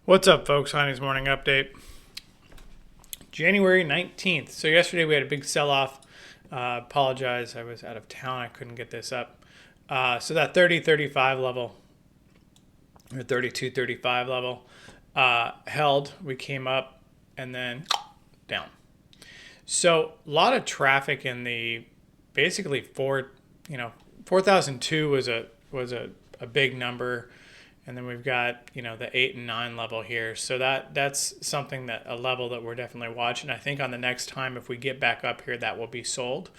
What's up, folks? Heine's Morning Update. January 19th. So yesterday we had a big sell-off. Apologize, I was out of town. I couldn't get this up. So that 30-35 level, or 32-35 level, held. We came up and then down. So a lot of traffic in the basically 4,002 was a big number. And then we've got, the 8 and 9 level here. So that's something a level that we're definitely watching. I think on the next time, if we get back up here, that will be sold.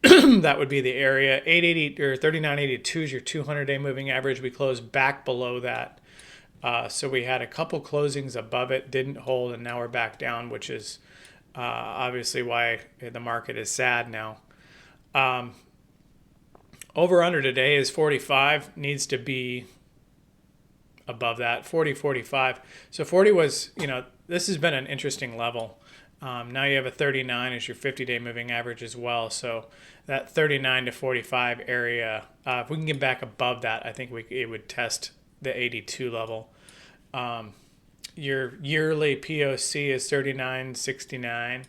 That would be the area. 880 or 3982 is your 200-day moving average. We closed back below that. So we had a couple closings above it, didn't hold, and now we're back down, which is obviously why the market is sad now. Over under today is 45, needs to be above that, 40, 45. So 40 was, this has been an interesting level. Now you have a 39 as your 50-day moving average as well. So that 39 to 45 area, if we can get back above that, I think it would test the 82 level. Your yearly POC is 39.69.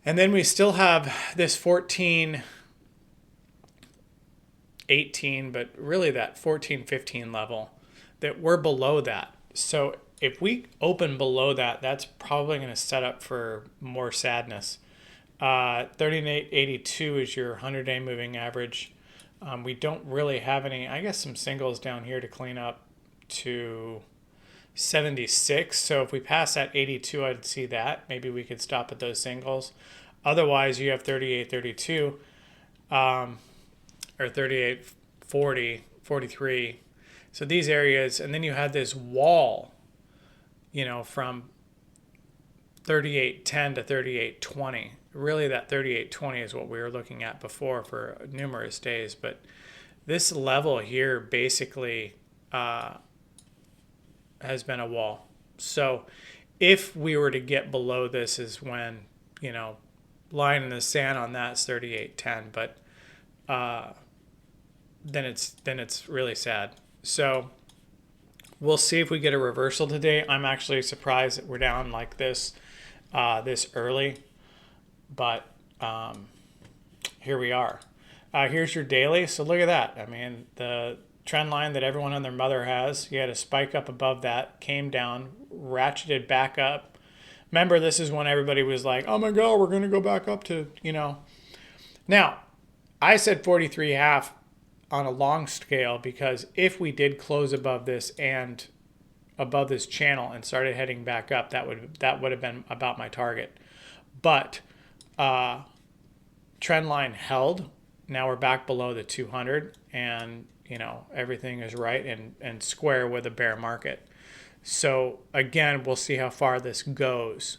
And then we still have this 14.18, but really that 14.15 level that we're below that. So if we open below that, that's probably going to set up for more sadness. 38.82 is your 100-day moving average. We don't really have any, I guess, some singles down here to clean up to 76. So if we pass that 82, I'd see that. Maybe we could stop at those singles. Otherwise, you have 38.32 or 38.40, 43. So these areas, and then you had this wall, from 38.10 to 38.20. Really, that 38.20 is what we were looking at before for numerous days. But this level here basically has been a wall. So if we were to get below this is when, line in the sand on that is 38.10. But then it's really sad. So we'll see if we get a reversal today. I'm actually surprised that we're down like this this early, but here we are. Here's your daily. So look at that. I mean, the trend line that everyone and their mother has, you had a spike up above that, came down, ratcheted back up. Remember, this is when everybody was like, oh my God, we're going to go back up to, Now, I said 43.5 on a long scale, because if we did close above this and above this channel and started heading back up, that would have been about my target. But trend line held. Now we're back below the 200, and everything is right and square with a bear market. So again, we'll see how far this goes.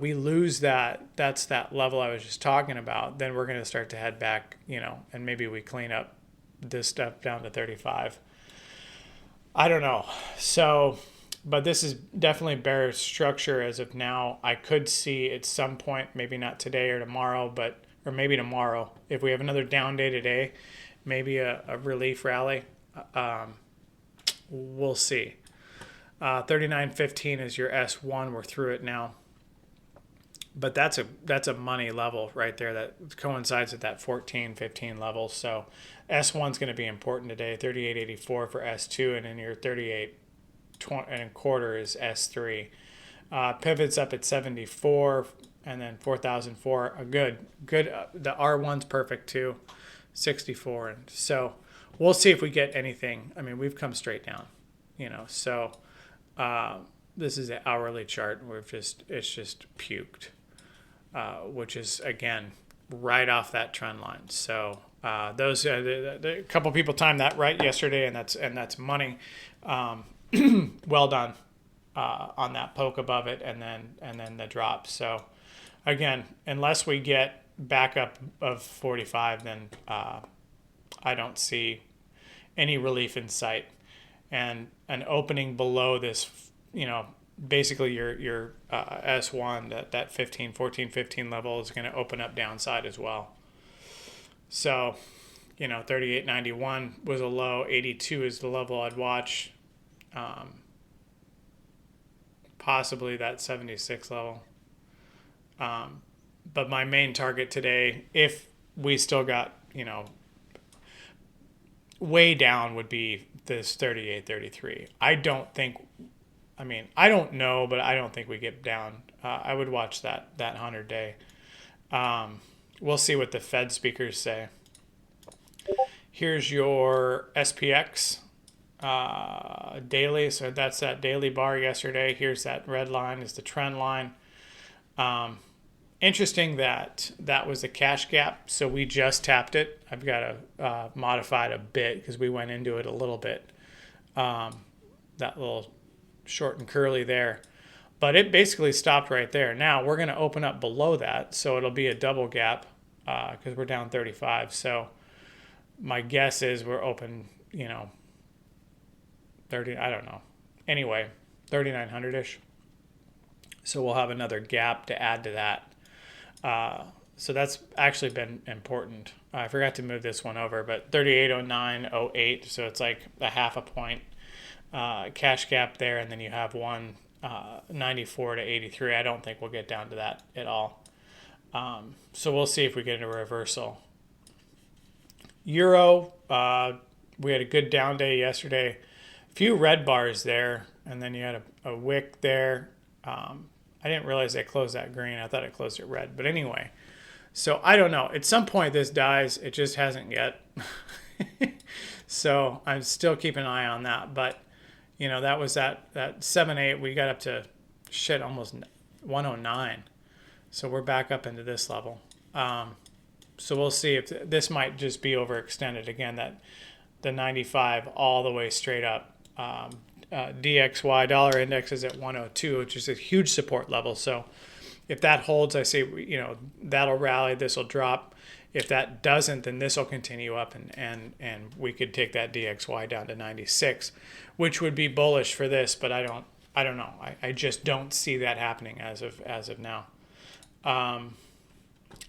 We lose that's that level I was just talking about, then we're going to start to head back, and maybe we clean up this stuff down to 35. I don't know. So, but this is definitely bearish structure as of now. I could see at some point, maybe not today or tomorrow, or maybe tomorrow, if we have another down day today, maybe a relief rally. We'll see. 39.15 is your S1. We're through it now. But that's a money level right there that coincides with that 14.15 level. So S1 is going to be important today. 38.84 for S2, and then your 38.25 is S3. Pivots up at 74, and then 4,004. A good. The R1's perfect too, 64. And so we'll see if we get anything. I mean, we've come straight down, So this is an hourly chart. It's just puked. Which is, again, right off that trend line. So those a couple people timed that right yesterday, and that's money. Well done on that poke above it, and then the drop. So again, unless we get back up of 45, then I don't see any relief in sight. And an opening below this, basically your S1, that 14, 15 level is going to open up downside as well. So, 38.91 was a low. 82 is the level I'd watch. possibly that 76 level. But my main target today, if we still got, way down, would be this 38.33. I don't know, but I don't think we get down. I would watch that 100-day. We'll see what the Fed speakers say. Here's your SPX daily. So that's that daily bar yesterday. Here's that red line is the trend line. Interesting that was a cash gap. So we just tapped it. I've got to modify it a bit because we went into it a little bit. That little short and curly there. But it basically stopped right there. Now we're going to open up below that. So it'll be a double gap because we're down 35. So my guess is we're open, 30, I don't know. Anyway, 3,900-ish. So we'll have another gap to add to that. So that's actually been important. I forgot to move this one over, but 38.09.08. So it's like a half a point cash gap there. And then you have one 94 to 83. I don't think we'll get down to that at all. So we'll see if we get a reversal. Euro, we had a good down day yesterday. A few red bars there, and then you had a wick there. I didn't realize they closed that green. I thought it closed it red. But anyway, so I don't know. At some point this dies. It just hasn't yet. So I'm still keeping an eye on that. But, that was that 7-8. We got up to almost 109. So we're back up into this level. So we'll see if this might just be overextended again. That the 95 all the way straight up. DXY dollar index is at 102, which is a huge support level. So if that holds, I say that'll rally. This will drop. If that doesn't, then this will continue up, and we could take that DXY down to 96, which would be bullish for this. But I don't know. I just don't see that happening as of now.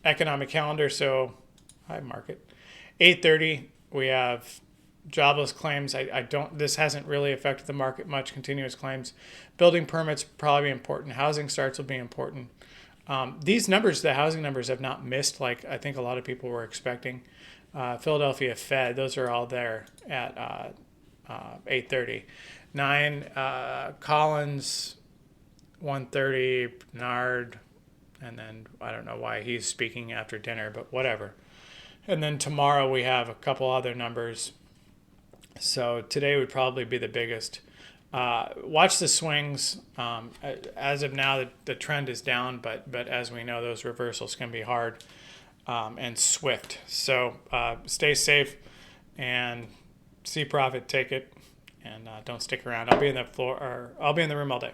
Economic calendar. So, hi market, 8:30. We have jobless claims. This hasn't really affected the market much. Continuous claims, building permits probably important. Housing starts will be important. These numbers, the housing numbers, have not missed like I think a lot of people were expecting. Philadelphia Fed, those are all there at 8:30. 9 Collins, 1:30 Bernard. And then I don't know why he's speaking after dinner, but whatever. And then tomorrow we have a couple other numbers. So today would probably be the biggest. Watch the swings. As of now, the trend is down, but as we know, those reversals can be hard and swift. So stay safe and see profit, take it, and don't stick around. I'll be in the room all day.